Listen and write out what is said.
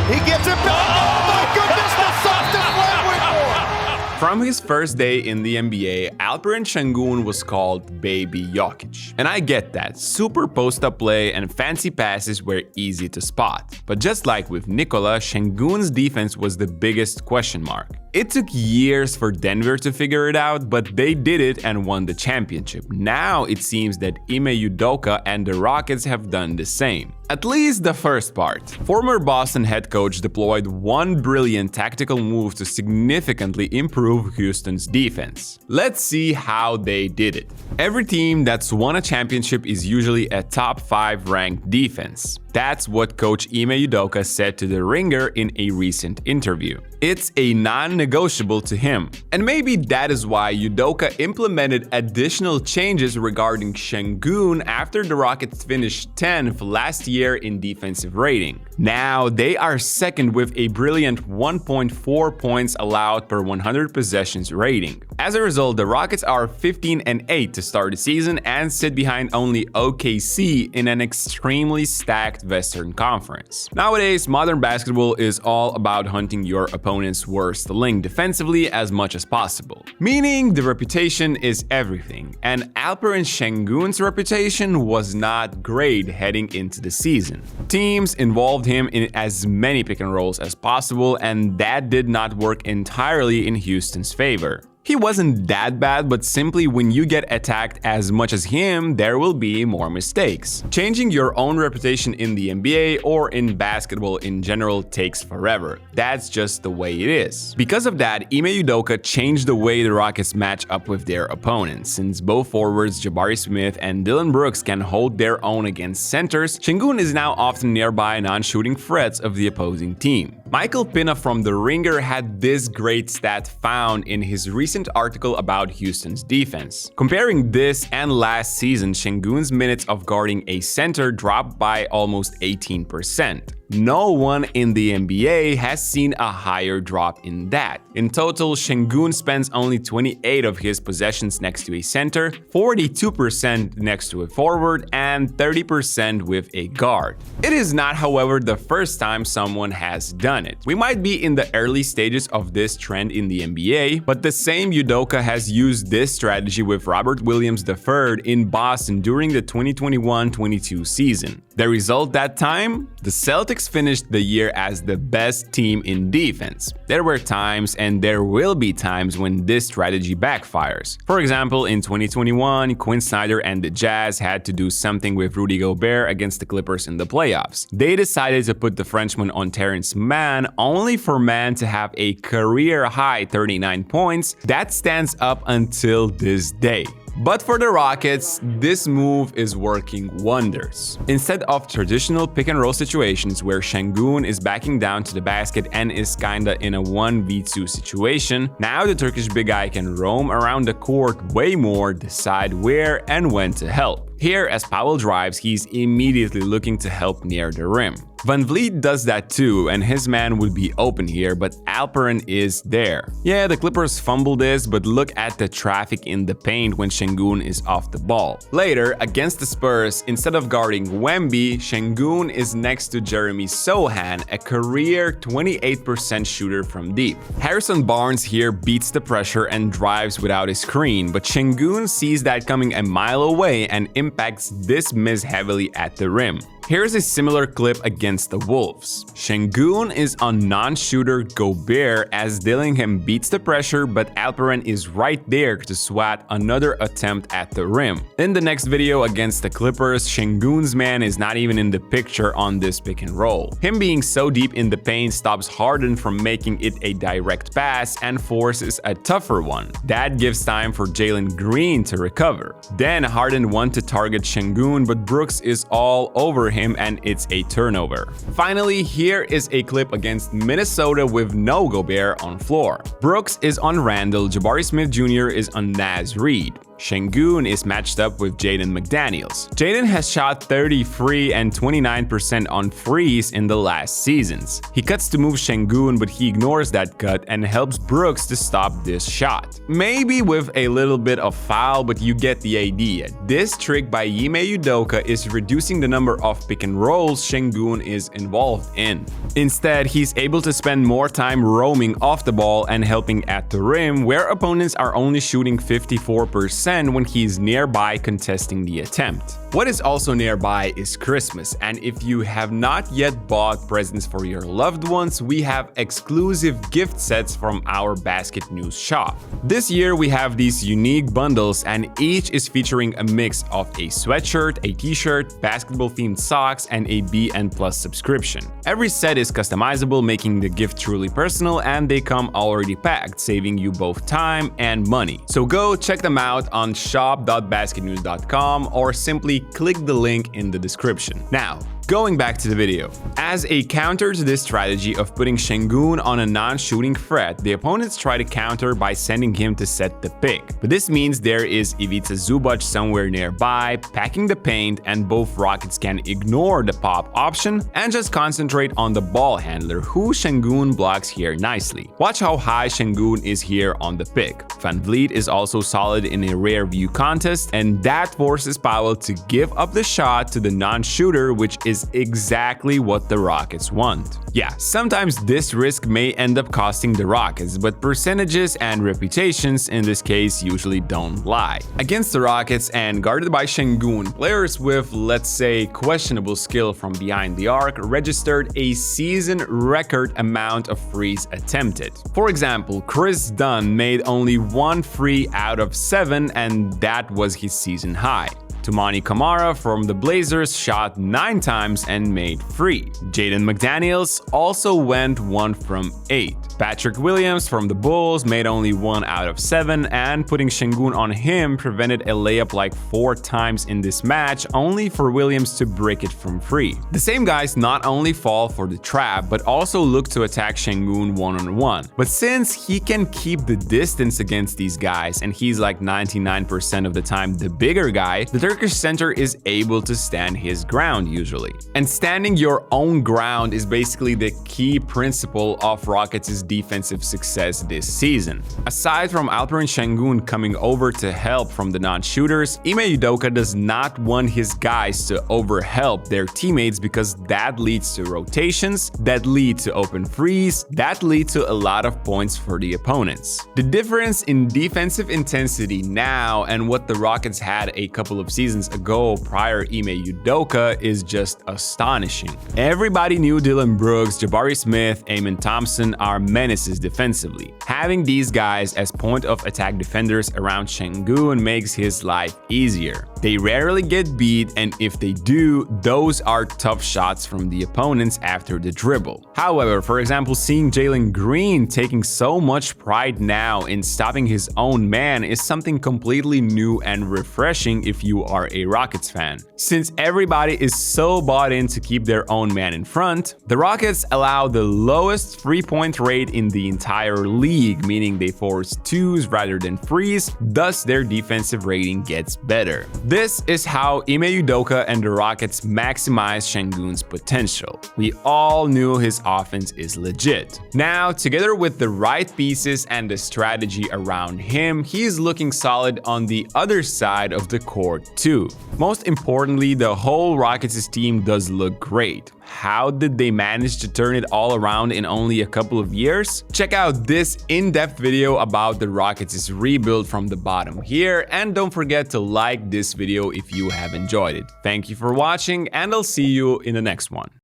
He gets it back. Oh my goodness, the softest leg went for. From his first day in the NBA, Alperen Sengun was called Baby Jokic. And I get that, super post-up play and fancy passes were easy to spot. But just like with Nikola, Sengun's defense was the biggest question mark. It took years for Denver to figure it out, but they did it and won the championship. Now it seems that Ime Udoka and the Rockets have done the same. At least the first part. Former Boston head coach deployed one brilliant tactical move to significantly improve Houston's defense. Let's see how they did it. Every team that's won a championship is usually a top 5 ranked defense. That's what coach Ime Udoka said to The Ringer in a recent interview. It's a non-negotiable to him. And maybe that is why Udoka implemented additional changes regarding Sengun after the Rockets finished 10th last year in defensive rating. Now they are second with a brilliant 1.4 points allowed per 100 possessions rating. As a result, the Rockets are 15-8 to start the season and sit behind only OKC in an extremely stacked Western Conference. Nowadays, modern basketball is all about hunting your opponent's worst link defensively as much as possible. Meaning the reputation is everything, and Alperen Sengun's reputation was not great heading into the season. Teams involved him in as many pick and rolls as possible, and that did not work entirely in Houston's favor. He wasn't that bad, but simply when you get attacked as much as him, there will be more mistakes. Changing your own reputation in the NBA or in basketball in general takes forever. That's just the way it is. Because of that, Ime Udoka changed the way the Rockets match up with their opponents. Since both forwards Jabari Smith and Dillon Brooks can hold their own against centers, Sengun is now often nearby non-shooting threats of the opposing team. Michael Pina from The Ringer had this great stat found in his recent article about Houston's defense. Comparing this and last season, Sengun's minutes of guarding a center dropped by almost 18%. No one in the NBA has seen a higher drop in that. In total, Sengun spends only 28 of his possessions next to a center, 42% next to a forward, and 30% with a guard. It is not, however, the first time someone has done it. We might be in the early stages of this trend in the NBA, but the same Udoka has used this strategy with Robert Williams III in Boston during the 2021-22 season. The result that time? The Celtics finished the year as the best team in defense. There were times and there will be times when this strategy backfires. For example, in 2021, Quinn Snyder and the Jazz had to do something with Rudy Gobert against the Clippers in the playoffs. They decided to put the Frenchman on Terrence Mann, only for Mann to have a career-high 39 points. That stands up until this day. But for the Rockets, this move is working wonders. Instead of traditional pick-and-roll situations where Sengun is backing down to the basket and is kinda in a 1v2 situation, now the Turkish big guy can roam around the court way more, decide where and when to help. Here, as Powell drives, he's immediately looking to help near the rim. Van Vliet does that too, and his man would be open here, but Alperen is there. Yeah, the Clippers fumble this, but look at the traffic in the paint when Sengun is off the ball. Later, against the Spurs, instead of guarding Wemby, Sengun is next to Jeremy Sohan, a career 28% shooter from deep. Harrison Barnes here beats the pressure and drives without a screen, but Sengun sees that coming a mile away and impacts this miss heavily at the rim. Here's a similar clip against the Wolves. Sengun is on non-shooter Gobert as Dillingham beats the pressure, but Alperen is right there to swat another attempt at the rim. In the next video against the Clippers, Sengun's man is not even in the picture on this pick and roll. Him being so deep in the paint stops Harden from making it a direct pass and forces a tougher one. That gives time for Jalen Green to recover. Then Harden wants to target Sengun, but Brooks is all over him and it's a turnover. Finally, here is a clip against Minnesota with no Gobert on floor. Brooks is on Randall, Jabari Smith Jr. is on Naz Reid. Sengun is matched up with Jaden McDaniels. Jaden has shot 33 and 29% on threes in the last seasons. He cuts to move Sengun, but he ignores that cut and helps Brooks to stop this shot. Maybe with a little bit of foul, but you get the idea. This trick by Ime Udoka is reducing the number of pick and rolls Sengun is involved in. Instead, he's able to spend more time roaming off the ball and helping at the rim, where opponents are only shooting 54% when he's nearby contesting the attempt. What is also nearby is Christmas, and if you have not yet bought presents for your loved ones, we have exclusive gift sets from our BasketNews shop. This year we have these unique bundles, and each is featuring a mix of a sweatshirt, a t-shirt, basketball-themed socks, and a BN Plus subscription. Every set is customizable, making the gift truly personal, and they come already packed, saving you both time and money. So go check them out on shop.basketnews.com or simply click the link in the description. Now, going back to the video. As a counter to this strategy of putting Sengun on a non-shooting threat, the opponents try to counter by sending him to set the pick. But this means there is Ivica Zubac somewhere nearby, packing the paint, and both Rockets can ignore the pop option and just concentrate on the ball handler, who Sengun blocks here nicely. Watch how high Sengun is here on the pick. Van Vliet is also solid in a rare view contest, and that forces Powell to give up the shot to the non-shooter, which is exactly what the Rockets want. Yeah, sometimes this risk may end up costing the Rockets, but percentages and reputations in this case usually don't lie. Against the Rockets and guarded by Sengun, players with, let's say, questionable skill from behind the arc registered a season record amount of threes attempted. For example, Chris Dunn made only 1 free out of 7, and that was his season high. Toumani Camara from the Blazers shot 9 times and made 3. Jaden McDaniels also went 1 from 8. Patrick Williams from the Bulls made only 1 out of 7, and putting Sengun on him prevented a layup like 4 times in this match, only for Williams to break it from 3. The same guys not only fall for the trap, but also look to attack Sengun one-on-one. But since he can keep the distance against these guys, and he's like 99% of the time the bigger guy, the Turkish center is able to stand his ground usually. And standing your own ground is basically the key principle of Rockets' defensive success this season. Aside from Alperen Sengun coming over to help from the non-shooters, Ime Udoka does not want his guys to overhelp their teammates, because that leads to rotations, that lead to open threes, that lead to a lot of points for the opponents. The difference in defensive intensity now and what the Rockets had a couple of seasons ago prior Ime Udoka is just astonishing. Everybody knew Dylan Brooks, Jabari Smith, Amen Thompson are menaces defensively. Having these guys as point of attack defenders around Sengun makes his life easier. They rarely get beat, and if they do, those are tough shots from the opponents after the dribble. However, for example, seeing Jalen Green taking so much pride now in stopping his own man is something completely new and refreshing if you are a Rockets fan. Since everybody is so bought in to keep their own man in front, the Rockets allow the lowest 3-point rate in the entire league, meaning they force 2s rather than 3s, thus their defensive rating gets better. This is how Ime Udoka and the Rockets maximize Sengun's potential. We all knew his offense is legit. Now, together with the right pieces and the strategy around him, he is looking solid on the other side of the court too. Most importantly, the whole Rockets team does look great. How did they manage to turn it all around in only a couple of years? Check out this in-depth video about the Rockets' rebuild from the bottom here, and don't forget to like this video if you have enjoyed it. Thank you for watching, and I'll see you in the next one.